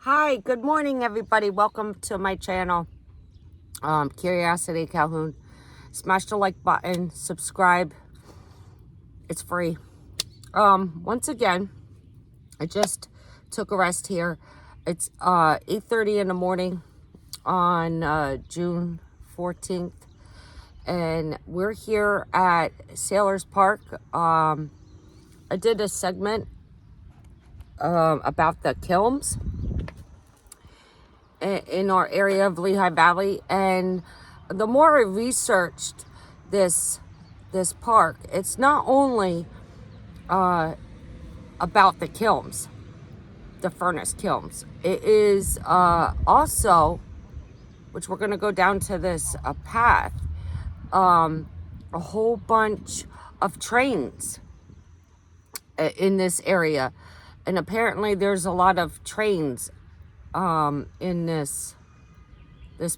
Hi, good morning, everybody. Welcome to my channel, Curiosity Calhoun. Smash the like button, subscribe. It's free. Once again, I just took a rest here. It's 8:30 in the morning on June 14th, and we're here at Sailors Park. I did a segment about the kilns in our area of Lehigh Valley, and the more I researched this park, it's not only about the kilns, the furnace kilns. It is also, which we're going to go down to this path, a whole bunch of trains in this area, and apparently there's a lot of trains in this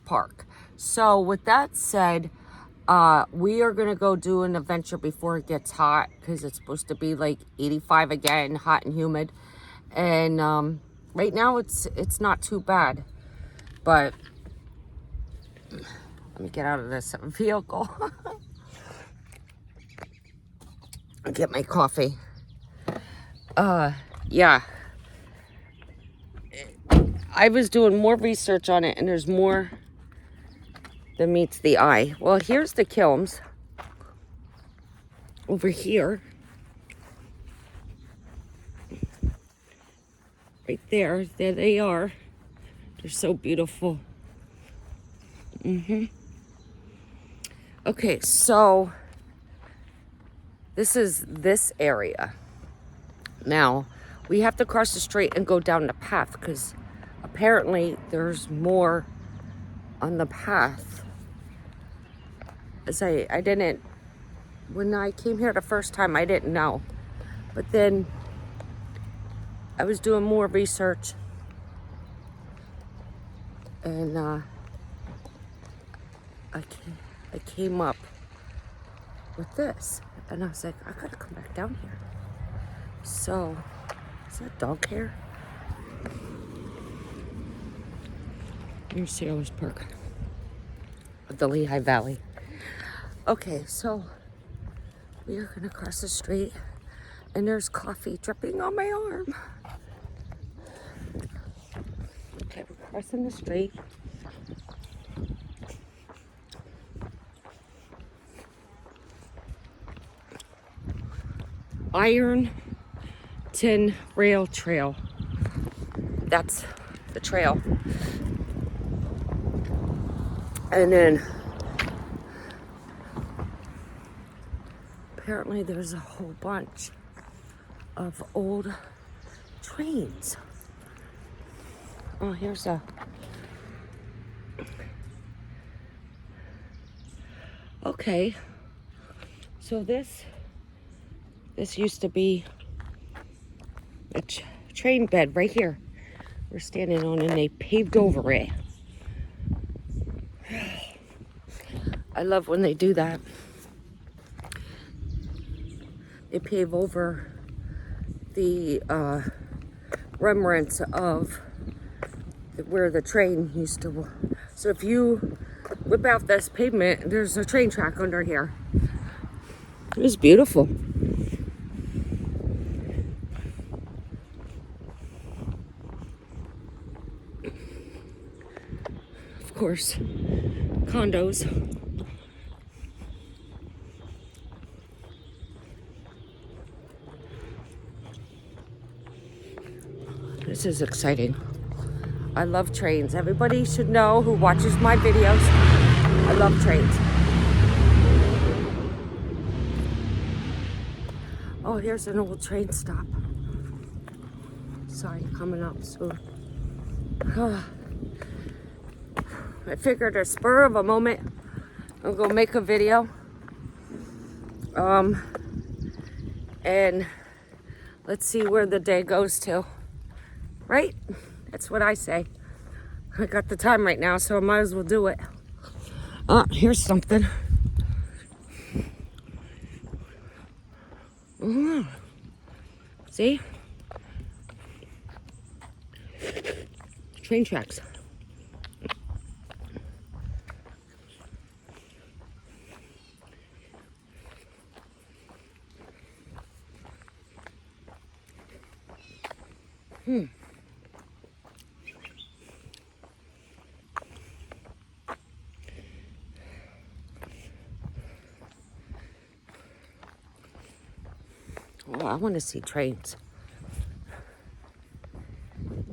park. So with that said, we are gonna go do an adventure before it gets hot, because it's supposed to be like 85 again, hot and humid. And right now it's not too bad, but let me get out of this vehicle. I'll get my coffee. Yeah, I was doing more research on it, and there's more than meets the eye. Well, here's the kilns over here. Right there they are. They're so beautiful. Okay, so this is this area. Now, we have to cross the street and go down the path, because apparently there's more on the path. As I didn't, when I came here the first time, I didn't know. But then I was doing more research, and I came up with this, and I was like, I gotta come back down here. So, is that dog hair? Here's Sailors Park of the Lehigh Valley. Okay, so we are gonna cross the street, and there's coffee dripping on my arm. Okay, we're crossing the street. Ironton Rail Trail. That's the trail. And then apparently there's a whole bunch of old trains. Oh, here's a... Okay. So this used to be a train bed right here. We're standing on, and they paved over it. I love when they do that. They pave over the remnants of where the train used to. So if you whip out this pavement, there's a train track under here. It was beautiful. Of course, condos. This is exciting. I love trains. Everybody should know who watches my videos. I love trains. Oh, here's an old train stop. Sorry, coming up soon. I figured a spur of a moment, I'll go make a video. And let's see where the day goes to. Right? That's what I say. I got the time right now, so I might as well do it. Here's something. See? train tracks. Oh, I want to see trains.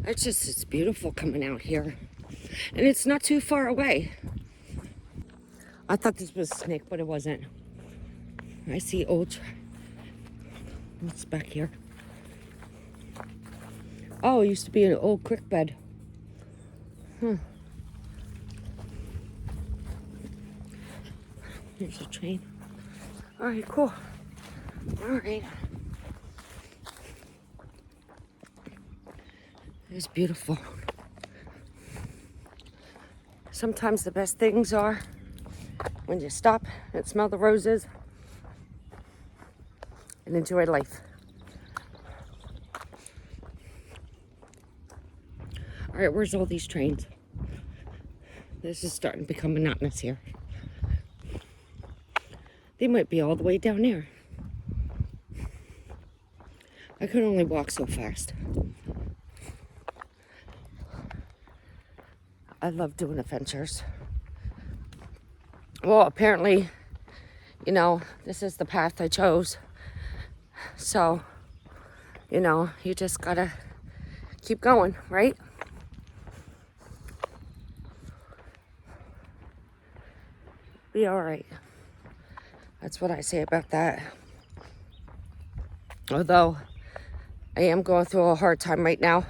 It's beautiful coming out here. And it's not too far away. I thought this was a snake, but it wasn't. I see what's back here? Oh, it used to be an old creek bed. Here's a train. All right, cool. All right. It's beautiful. Sometimes the best things are when you stop and smell the roses and enjoy life. All right, where's all these trains? This is starting to become monotonous here. They might be all the way down there. I could only walk so fast. I love doing adventures. Well, apparently, you know, this is the path I chose. So, you know, you just gotta keep going, right? Be all right. That's what I say about that. Although I am going through a hard time right now.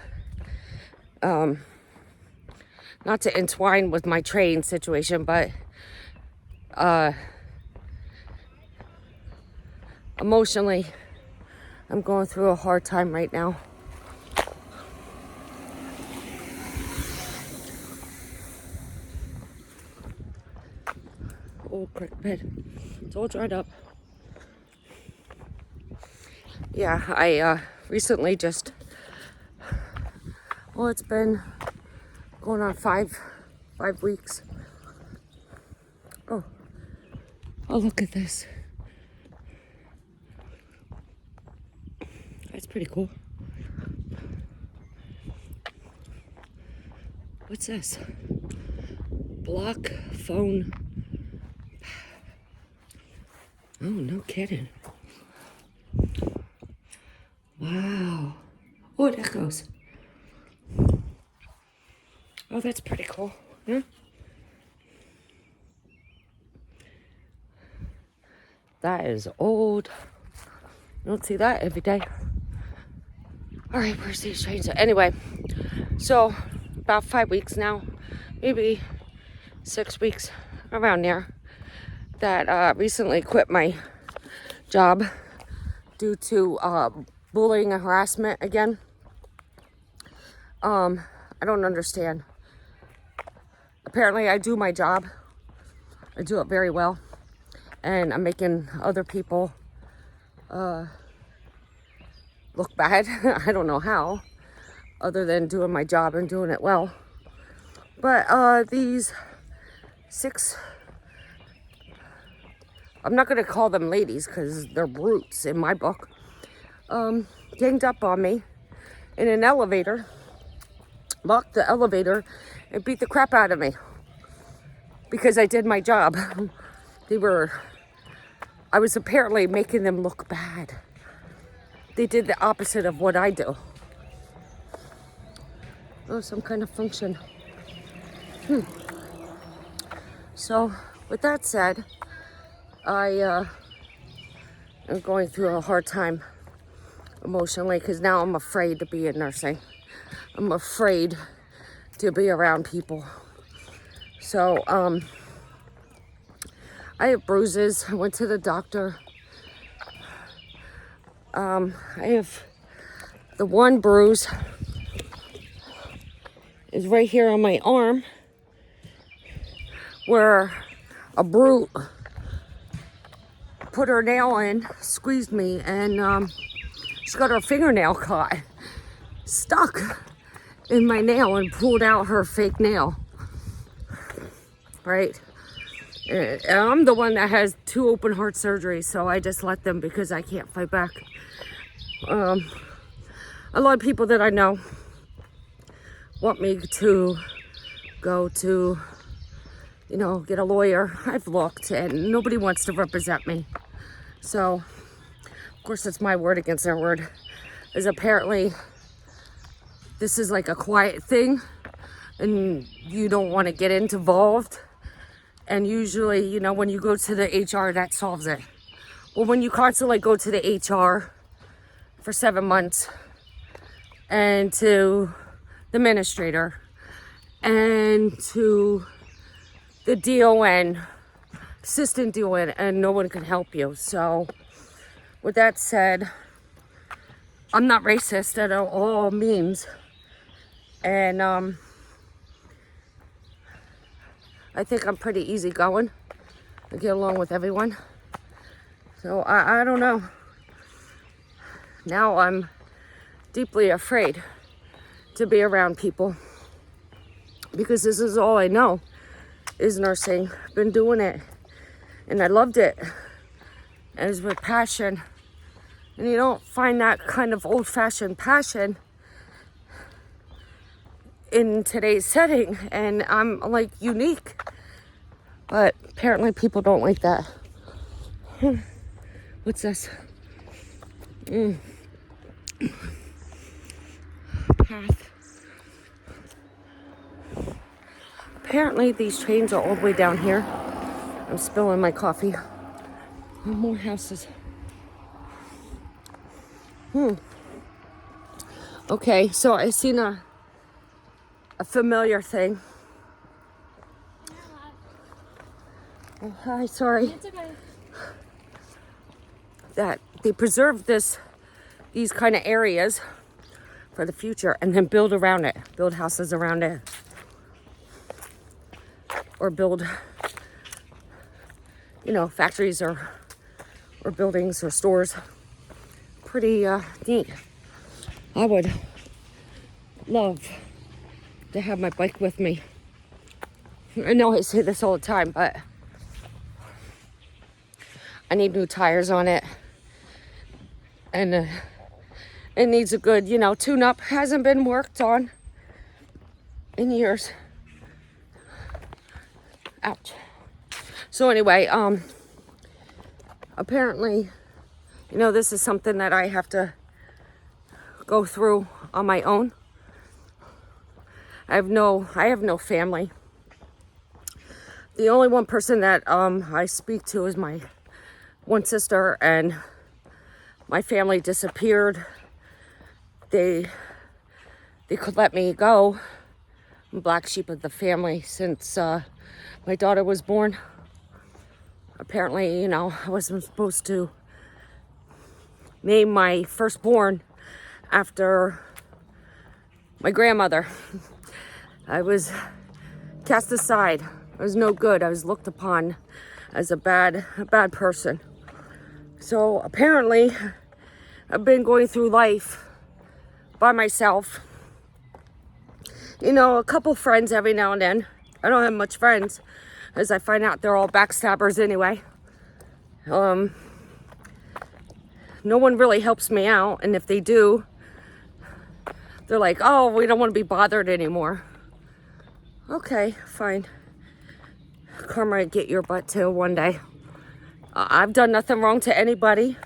Not to entwine with my train situation, but emotionally, I'm going through a hard time right now. Old creek bed. It's all dried up. Yeah, I recently just, well, it's been going on five weeks. Oh, look at this. That's pretty cool. What's this? Block phone. Oh, no kidding. Wow. Oh, that goes. Oh, that's pretty cool. Yeah. That is old. You don't see that every day. All right, where's these trains? Anyway, so about 5 weeks now, maybe 6 weeks, around there, that recently quit my job due to bullying and harassment again. I don't understand. Apparently I do my job. I do it very well. And I'm making other people look bad. I don't know how, other than doing my job and doing it well. But these 6, I'm not going to call them ladies because they're brutes in my book, ganged up on me in an elevator, locked the elevator, and beat the crap out of me because I did my job. I was apparently making them look bad. They did the opposite of what I do. Oh, some kind of function. So, with that said, I am going through a hard time emotionally because now I'm afraid to be in nursing. I'm afraid to be around people. So, I have bruises. I went to the doctor. I have the one bruise is right here on my arm where a brute put her nail in, squeezed me, and she got her fingernail caught, stuck. in my nail and pulled out her fake nail, right? And I'm the one that has 2 open heart surgeries, so I just let them because I can't fight back. A lot of people that I know want me to go to, get a lawyer. I've looked and nobody wants to represent me. So, of course, it's my word against their word. Is apparently this is like a quiet thing and you don't want to get involved. And usually, when you go to the HR, that solves it. Well, when you constantly go to the HR for 7 months and to the administrator and to the DON, assistant DON, and no one can help you. So with that said, I'm not racist at all means. And I think I'm pretty easygoing. I get along with everyone. So I don't know. Now I'm deeply afraid to be around people because this is all I know is nursing. I've been doing it and I loved it. And it was with passion. And you don't find that kind of old-fashioned passion in today's setting, and I'm like unique, but apparently people don't like that. What's this? Path. Apparently these trains are all the way down here. I'm spilling my coffee. More houses. Okay, so I seen a familiar thing. Oh, hi, sorry. It's okay. That they preserve these kind of areas for the future and then build around it, build houses around it, or build, factories or buildings or stores. Pretty neat. I would love to have my bike with me. I know I say this all the time, but I need new tires on it. And it needs a good, tune-up. Hasn't been worked on in years. Ouch. So anyway, apparently, this is something that I have to go through on my own. I have no family. The only one person that I speak to is my one sister, and my family disappeared. They could let me go. I'm black sheep of the family since my daughter was born. Apparently, I wasn't supposed to name my firstborn after my grandmother. I was cast aside. I was no good. I was looked upon as a bad person. So apparently, I've been going through life by myself. A couple friends every now and then. I don't have much friends, as I find out they're all backstabbers anyway. No one really helps me out, and if they do, they're like, oh, we don't want to be bothered anymore. Okay, fine. Karma, get your butt too one day. I've done nothing wrong to anybody,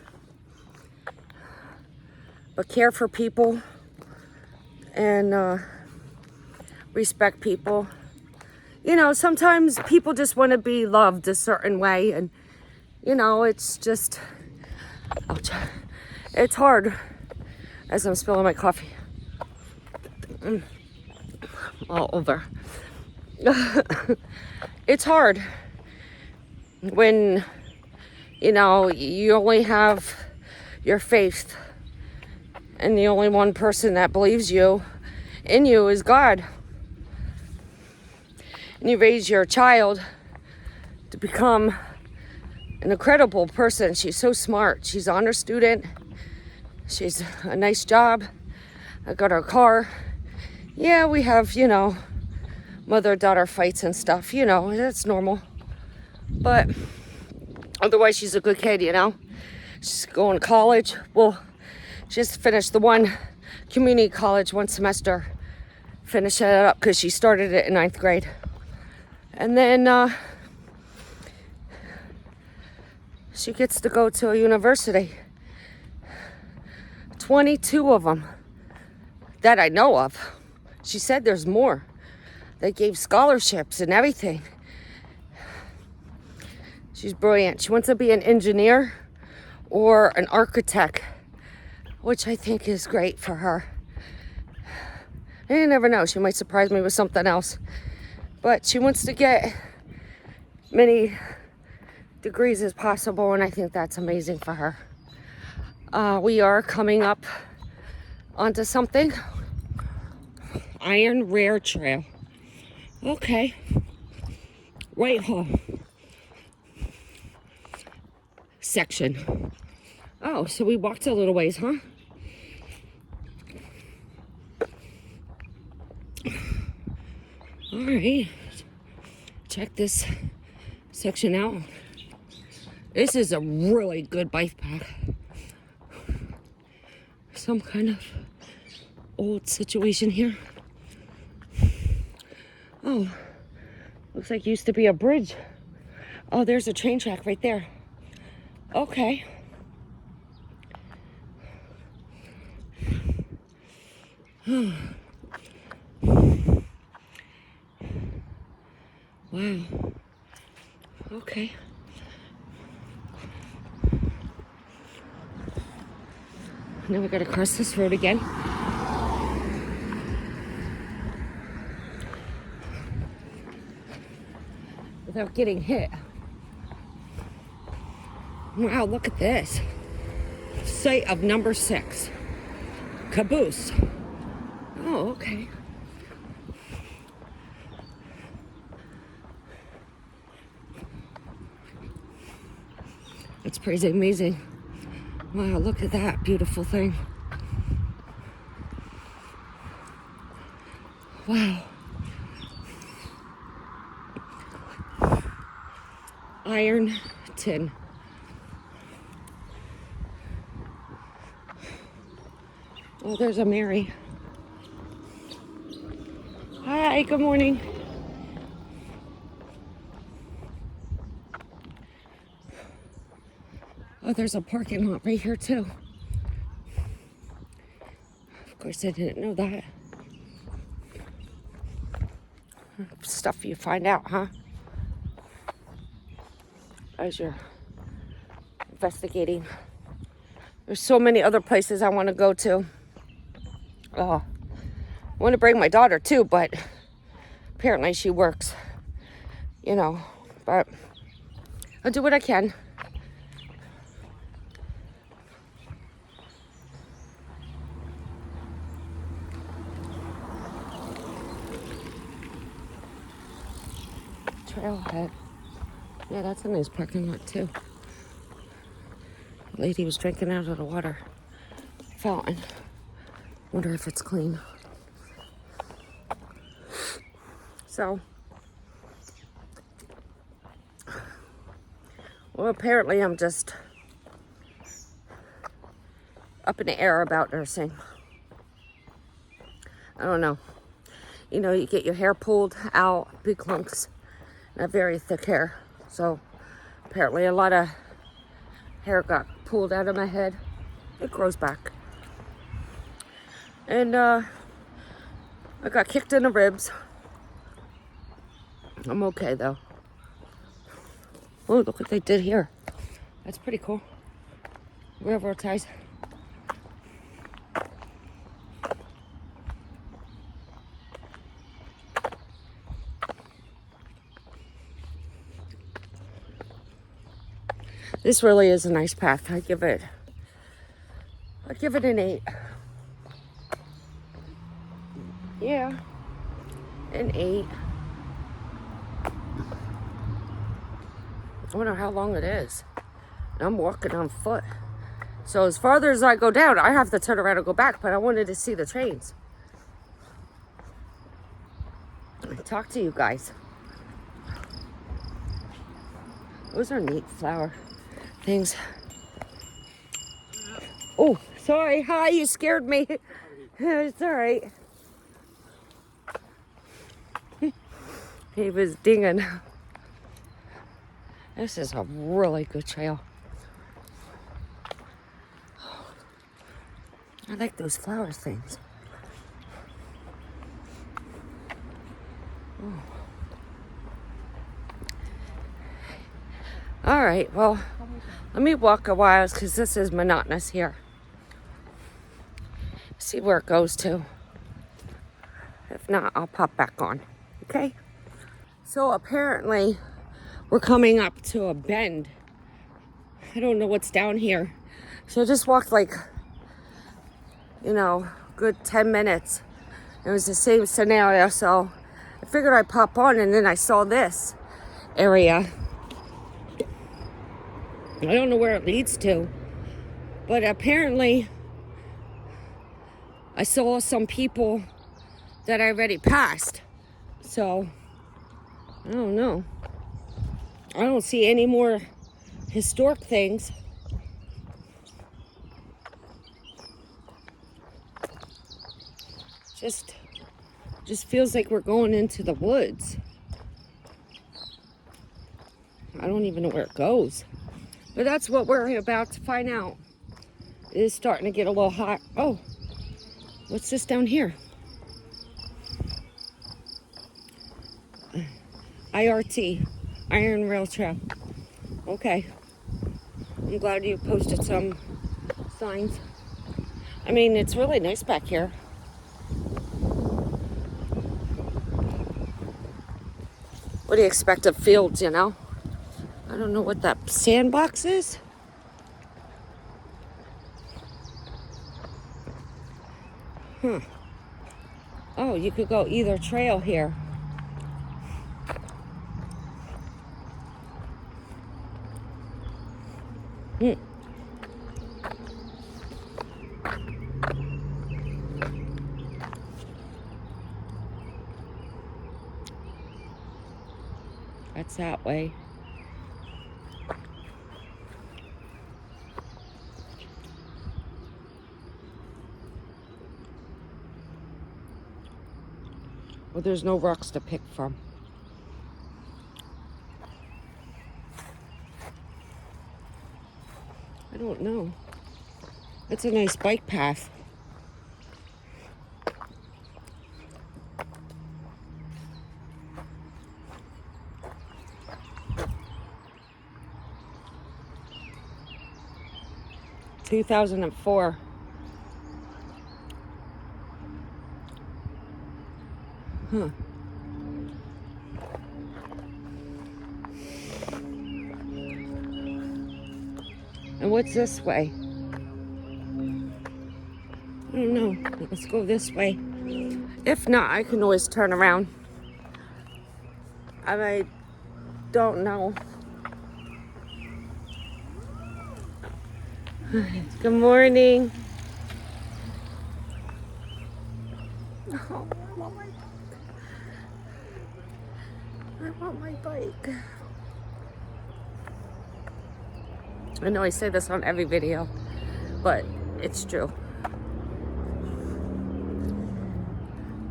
but care for people and respect people. Sometimes people just want to be loved a certain way, and it's just, ouch. It's hard as I'm spilling my coffee all over. It's hard when you only have your faith, and the only one person that believes in you is God. And you raise your child to become an incredible person. She's so smart. She's an honor student. She's a nice job. I got her car. Yeah, we have, mother-daughter fights and stuff, that's normal. But otherwise, she's a good kid, She's going to college. Well, she just finished the one community college, one semester. Finish it up because she started it in 9th grade. And then she gets to go to a university. 22 of them that I know of. She said there's more. They gave scholarships and everything. She's brilliant. She wants to be an engineer or an architect, which I think is great for her. And you never know, she might surprise me with something else. But she wants to get many degrees as possible, and I think that's amazing for her. We are coming up onto something. Iron Rare Trail. Okay. Whitehall section. Oh, so we walked a little ways, huh? All right. Check this section out. This is a really good bike path. Some kind of old situation here. Oh, looks like it used to be a bridge. Oh, there's a train track right there. Okay. Wow. Okay. Now we gotta cross this road again. Without getting hit. Wow, look at this. Site of number 6. Caboose. Oh, okay. It's pretty amazing. Wow, look at that beautiful thing. Wow. Ironton. Oh, there's a Mary. Hi, good morning. Oh, there's a parking lot right here too. Of course, I didn't know that. Stuff you find out, huh? As you're investigating. There's so many other places I want to go to. I want to bring my daughter too, but apparently she works, but I'll do what I can. Trailhead. Yeah, that's a nice parking lot too. The lady was drinking out of the water fountain. Wonder if it's clean. So, well, apparently I'm just up in the air about nursing. I don't know. You get your hair pulled out, big clumps, and have very thick hair. So, apparently a lot of hair got pulled out of my head. It grows back. And I got kicked in the ribs. I'm okay though. Oh, look what they did here. That's pretty cool. Railroad ties. This really is a nice path. I give it an 8. Yeah, an 8. I wonder how long it is. I'm walking on foot. So as farther as I go down, I have to turn around and go back, but I wanted to see the trains. talk to you guys. Those are neat flower things. Oh, sorry. Hi, you scared me. It's all right. He was dinging. This is a really good trail. I like those flower things. Oh. All right, well, let me walk a while because this is monotonous here. See where it goes to. If not, I'll pop back on. Okay? So apparently, we're coming up to a bend. I don't know what's down here. So I just walked like, good 10 minutes. It was the same scenario, so I figured I'd pop on, and then I saw this area. I don't know where it leads to, but apparently I saw some people that I already passed. So, I don't know. I don't see any more historic things. Just feels like we're going into the woods. I don't even know where it goes. But that's what we're about to find out. It is starting to get a little hot. Oh, what's this down here? IRT, Iron Rail Trail. Okay. I'm glad you posted some signs. I mean, it's really nice back here. What do you expect of fields, I don't know what that sandbox is. Oh, you could go either trail here. That's that way. Well, there's no rocks to pick from. I don't know. It's a nice bike path. (2004). And what's this way? I don't know. Let's go this way. If not, I can always turn around. I don't know. Good morning. Oh, I want my bike. I know I say this on every video, but it's true.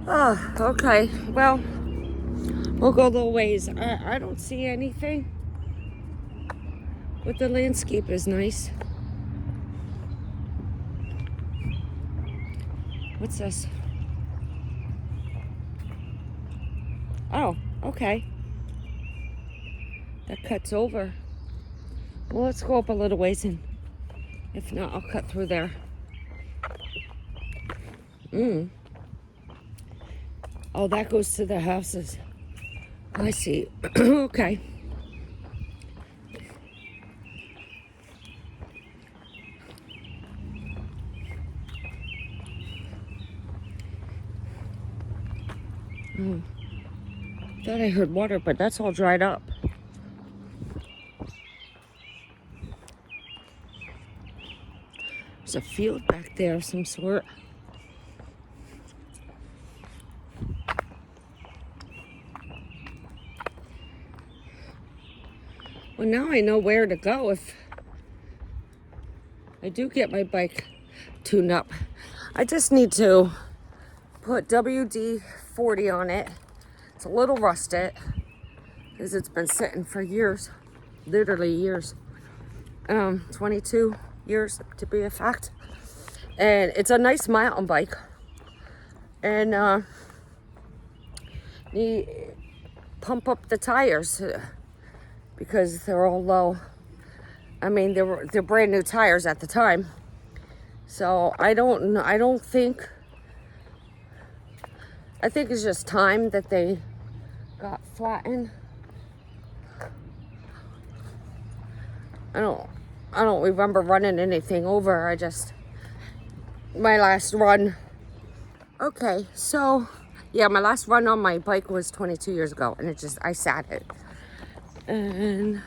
Oh, okay. Well, we'll go a little ways. I don't see anything, but the landscape is nice. What's this? Oh, okay. That cuts over. Well, let's go up a little ways, and if not, I'll cut through there. Oh, that goes to the houses. I see. Okay. Oh. Thought I heard water, but that's all dried up. There's a field back there of some sort. Well, now I know where to go if I do get my bike tuned up. I just need to put WD-40 on it. It's a little rusted because it's been sitting for years, literally years. 22 years to be exact. And it's a nice mountain bike. And you pump up the tires because they're all low. I mean, they're brand new tires at the time. So I think it's just time that they got flattened. I don't remember running anything over. My last run. Okay, so yeah, my last run on my bike was 22 years ago, and I sat it. And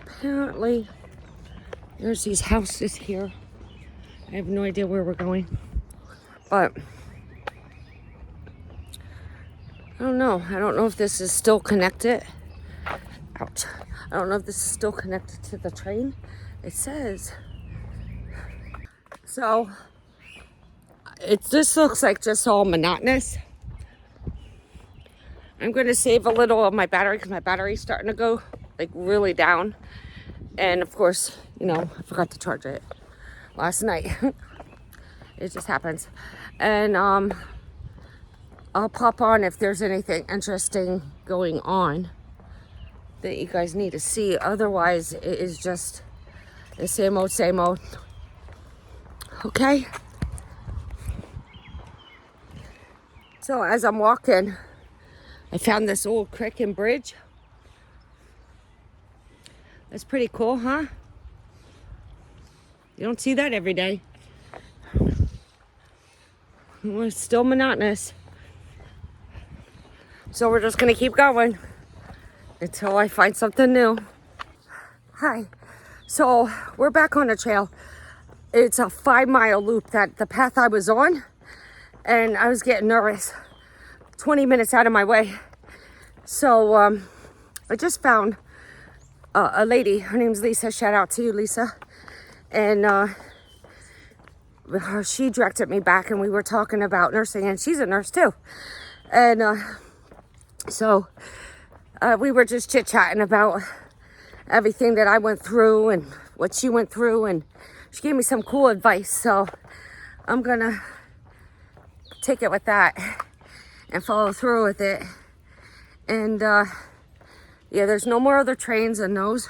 apparently there's these houses here. I have no idea where we're going, but I don't know. I don't know if this is still connected. Ouch. I don't know if this is still connected to the train. It says. So, this looks like just all monotonous. I'm going to save a little of my battery because my battery's starting to go like really down. And of course, I forgot to charge it last night. It just happens. And I'll pop on if there's anything interesting going on that you guys need to see. Otherwise, it is just the same old. Okay? So as I'm walking, I found this old creek and bridge. That's pretty cool, huh? You don't see that every day. Well, it's still monotonous. So we're just gonna keep going until I find something new. Hi. So we're back on the trail. It's a 5-mile loop that the path I was on, and I was getting nervous. 20 minutes out of my way. So I just found a lady. Her name's Lisa. Shout out to you, Lisa. And she directed me back, and we were talking about nursing, and she's a nurse too. And so we were just chit-chatting about everything that I went through and what she went through, and she gave me some cool advice. So I'm gonna take it with that and follow through with it. And yeah, there's no more other trains than those,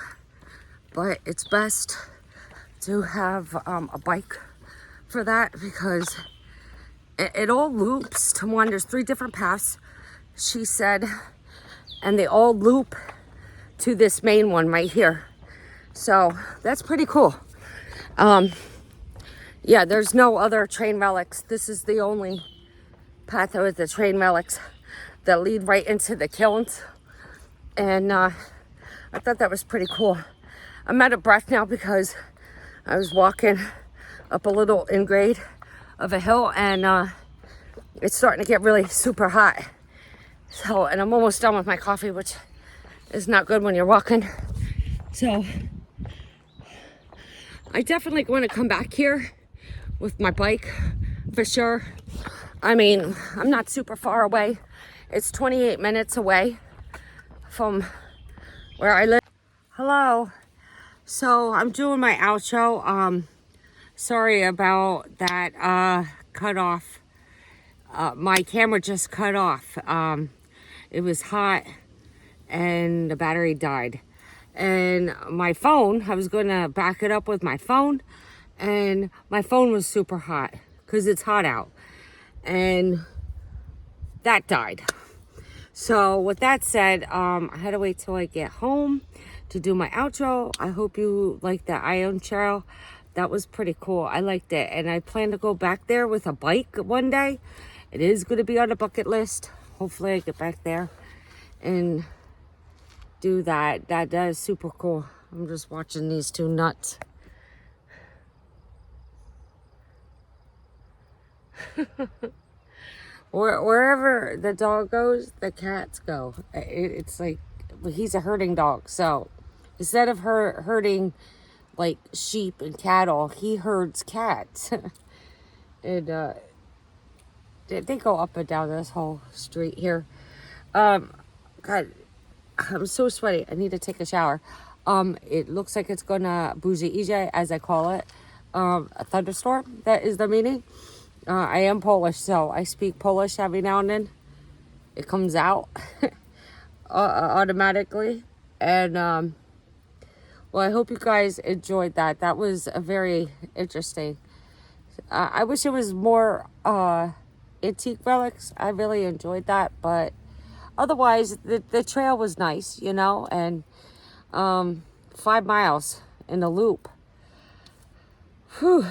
but it's best to have a bike for that because it all loops to one. There's 3 different paths, she said, and they all loop to this main one right here. So that's pretty cool. Yeah, there's no other train relics. This is the only path with the train relics that lead right into the kilns. And I thought that was pretty cool. I'm out of breath now because I was walking up a little in grade of a hill, and it's starting to get really super hot. So, and I'm almost done with my coffee, which is not good when you're walking. So I definitely want to come back here with my bike for sure. I mean, I'm not super far away. It's 28 minutes away from where I live. Hello. So I'm doing my outro. Sorry about that cut off. My camera just cut off. It was hot and the battery died. And my phone, I was gonna back it up with my phone, and my phone was super hot because it's hot out. And that died. So with that said, I had to wait till I get home to do my outro. I hope you liked the Iron Trail. That was pretty cool. I liked it. And I plan to go back there with a bike one day. It is going to be on a bucket list. Hopefully I get back there and do that. That is super cool. I'm just watching these 2 nuts. Wherever the dog goes, the cats go. It's like, he's a herding dog, so Instead of herding like sheep and cattle, he herds cats. And they go up and down this whole street here. God, I'm so sweaty. I need to take a shower. It looks like it's gonna buzie, as I call it. A thunderstorm. That is the meaning. I am Polish, so I speak Polish every now and then. It comes out automatically. And well, I hope you guys enjoyed that. That was a very interesting. I wish it was more antique relics. I really enjoyed that, but otherwise, the trail was nice, you know, and 5 miles in a loop. Whew,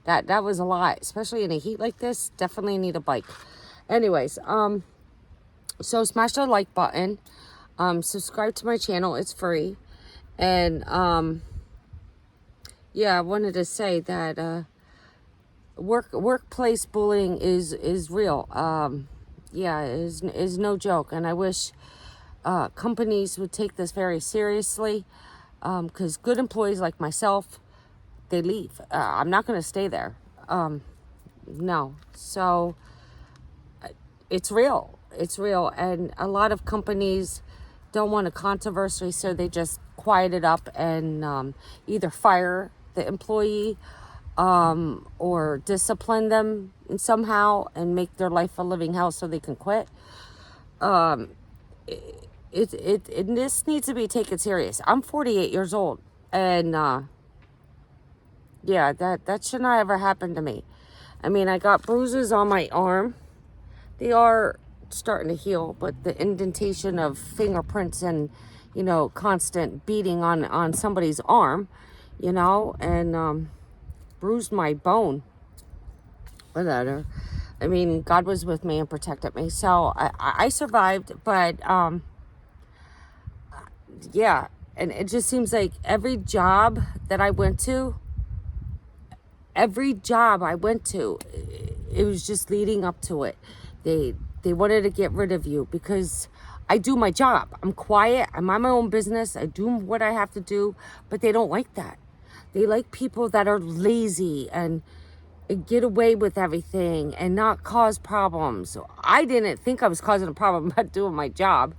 that was a lot, especially in a heat like this. Definitely need a bike. Anyways, so smash the like button. Subscribe to my channel. It's free. And yeah, I wanted to say that workplace bullying is real. Yeah, is no joke, and I wish companies would take this very seriously, because good employees like myself, they leave. I'm not going to stay there. No. So it's real. It's real, and a lot of companies don't want a controversy, so they just quiet it up and either fire the employee or discipline them somehow and make their life a living hell so they can quit. This needs to be taken serious. I'm 48 years old, and yeah, that should not ever happen to me. I mean, I got bruises on my arm. They are starting to heal, but the indentation of fingerprints and, you know, constant beating on somebody's arm, you know, and bruised my bone. Whatever. I mean, God was with me and protected me, so I survived. But yeah, and it just seems like every job I went to, it was just leading up to it. They wanted to get rid of you because I do my job. I'm quiet. I'm on my own business. I do what I have to do, but they don't like that. They like people that are lazy and get away with everything and not cause problems. So I didn't think I was causing a problem by doing my job.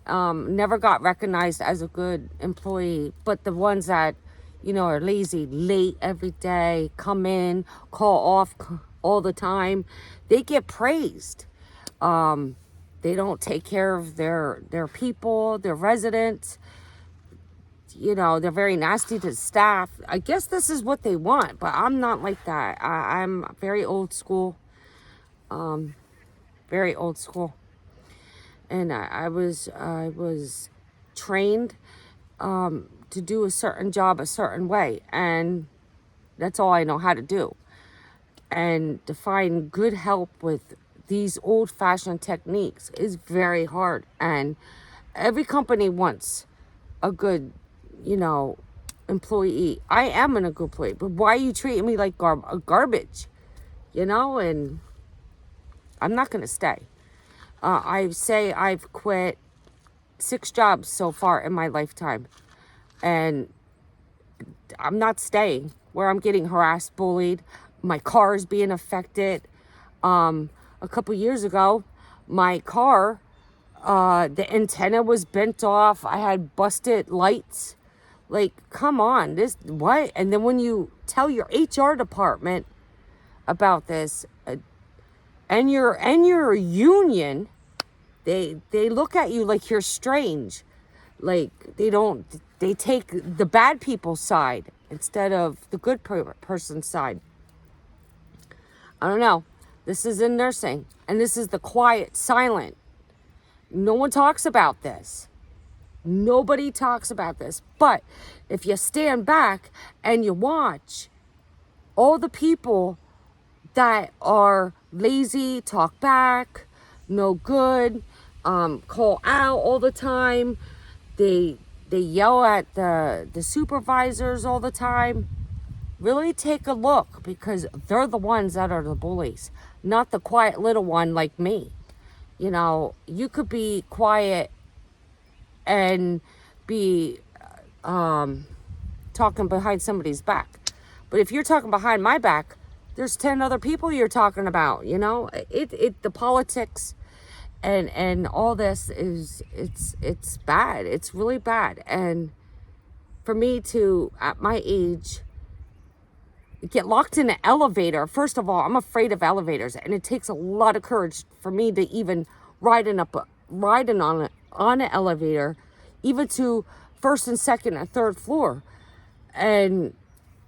Never got recognized as a good employee, but the ones that, you know, are lazy, late every day, come in, call off all the time, they get praised. They don't take care of their people, their residents. You know, they're very nasty to staff. I guess this is what they want, but I'm not like that. I'm very old school. Very old school. And I was trained to do a certain job a certain way, and that's all I know how to do. And to find good help with these old-fashioned techniques is very hard. And every company wants a good, you know, employee. I am a good employee, but why are you treating me like garbage? You know, and I'm not going to stay. I say I've quit 6 jobs so far in my lifetime, and I'm not staying where I'm getting harassed, bullied. My car is being affected. A couple years ago, my car, the antenna was bent off. I had busted lights. Like, come on, this, what? And then when you tell your HR department about this, and your union, they look at you like you're strange. Like, they take the bad people's side instead of the good person's side. I don't know. This is in nursing, and this is the quiet, silent. No one talks about this. Nobody talks about this. But if you stand back and you watch all the people that are lazy, talk back, no good, call out all the time, they yell at the supervisors all the time, really take a look, because they're the ones that are the bullies, not the quiet little one like me. You know, you could be quiet and be talking behind somebody's back. But if you're talking behind my back, there's 10 other people you're talking about, you know? The politics and all this it's bad. It's really bad. And for me to, at my age, get locked in an elevator, first of all, I'm afraid of elevators, and it takes a lot of courage for me to even riding on an elevator, even to first and second and third floor. And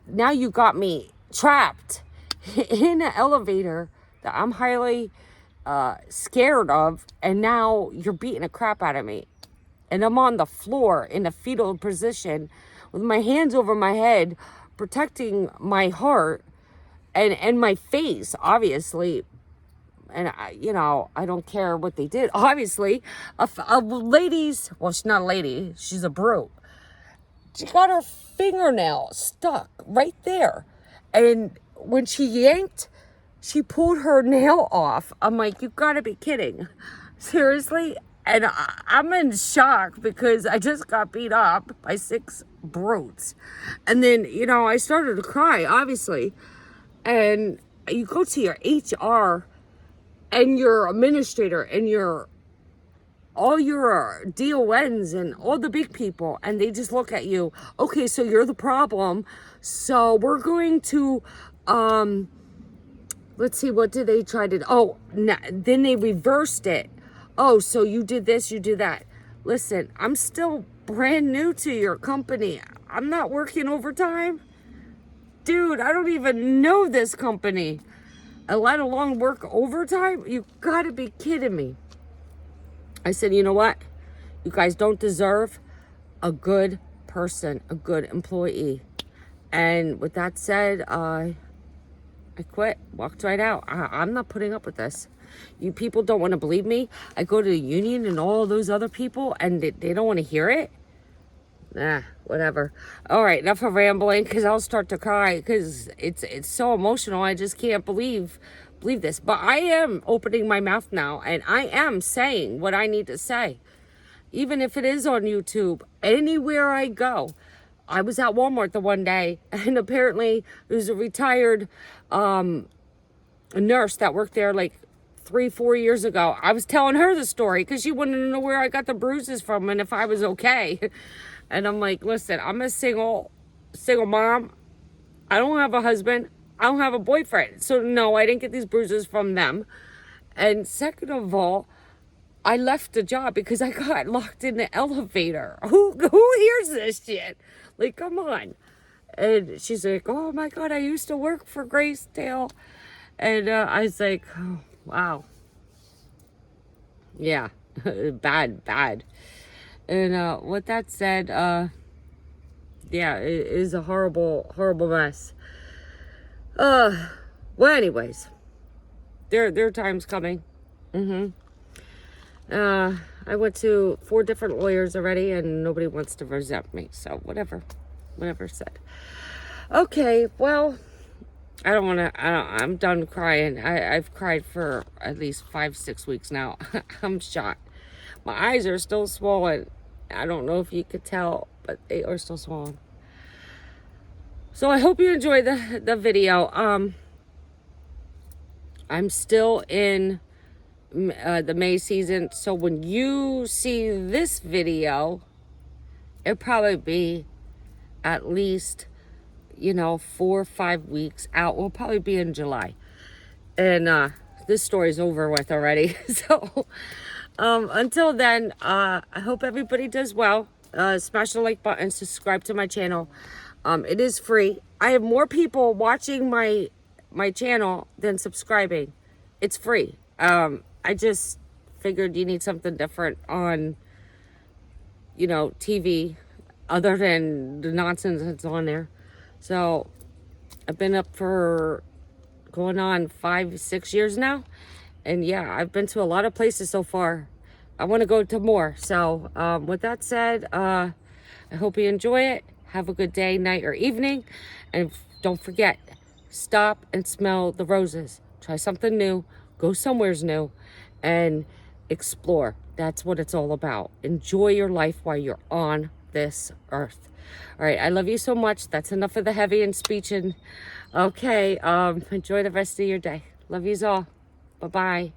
now you got me trapped in an elevator that I'm highly scared of, and now you're beating the crap out of me. And I'm on the floor in a fetal position with my hands over my head, protecting my heart and my face, obviously. And I don't care what they did. Obviously, a lady's, well, she's not a lady, she's a brute. She got her fingernail stuck right there. And when she yanked, she pulled her nail off. I'm like, you gotta be kidding. Seriously? And I'm in shock because I just got beat up by 6 brutes. And then, I started to cry, obviously. And you go to your HR and your administrator and all your DONs and all the big people, and they just look at you. Okay, so you're the problem. So we're going to, let's see, what did they try to do? Oh, then they reversed it. Oh, so you did this, you did that. Listen, I'm still brand new to your company. I'm not working overtime. Dude, I don't even know this company. Let alone work overtime? You gotta be kidding me. I said, you know what? You guys don't deserve a good person, a good employee. And with that said, I quit, walked right out. I'm not putting up with this. You people don't want to believe me. I go to the union and all those other people, and they don't want to hear it. Nah, whatever. All right, enough of rambling, because I'll start to cry, because it's so emotional. I just can't believe this. But I am opening my mouth now, and I am saying what I need to say. Even if it is on YouTube, anywhere I go. I was at Walmart the one day, and apparently there's a retired nurse that worked there like 3-4 years ago. I was telling her the story because she wanted to know where I got the bruises from and if I was okay. And I'm like, listen, I'm a single mom. I don't have a husband. I don't have a boyfriend. So no, I didn't get these bruises from them. And second of all, I left the job because I got locked in the elevator. Who hears this shit? Like, come on. And she's like, oh my God, I used to work for Gracedale. And I was like, oh, wow. Yeah, bad. And with that said, yeah, it is a horrible mess. Well, anyways, their time's coming. I went to 4 different lawyers already, and nobody wants to represent me. So whatever said. Okay, well, I'm done crying. I've cried for at least 5-6 weeks now. I'm shot. My eyes are still swollen. I don't know if you could tell, but they are still swollen. So I hope you enjoyed the video. I'm still in the May season, so when you see this video, it'll probably be at least 4 or 5 weeks out. We'll probably be in July, and this story's over with already. So until then, I hope everybody does well. Smash the like button, subscribe to my channel. It is free. I have more people watching my channel than subscribing. It's free. I just figured you need something different on, TV, other than the nonsense that's on there. So I've been up for going on 5-6 years now. And yeah, I've been to a lot of places so far. I want to go to more. So with that said, I hope you enjoy it. Have a good day, night, or evening. And don't forget, stop and smell the roses. Try something new. Go somewheres new. And explore. That's what it's all about. Enjoy your life while you're on this earth. All right, I love you so much. That's enough of the heavy and speech. And okay, enjoy the rest of your day. Love yous all. Bye-bye.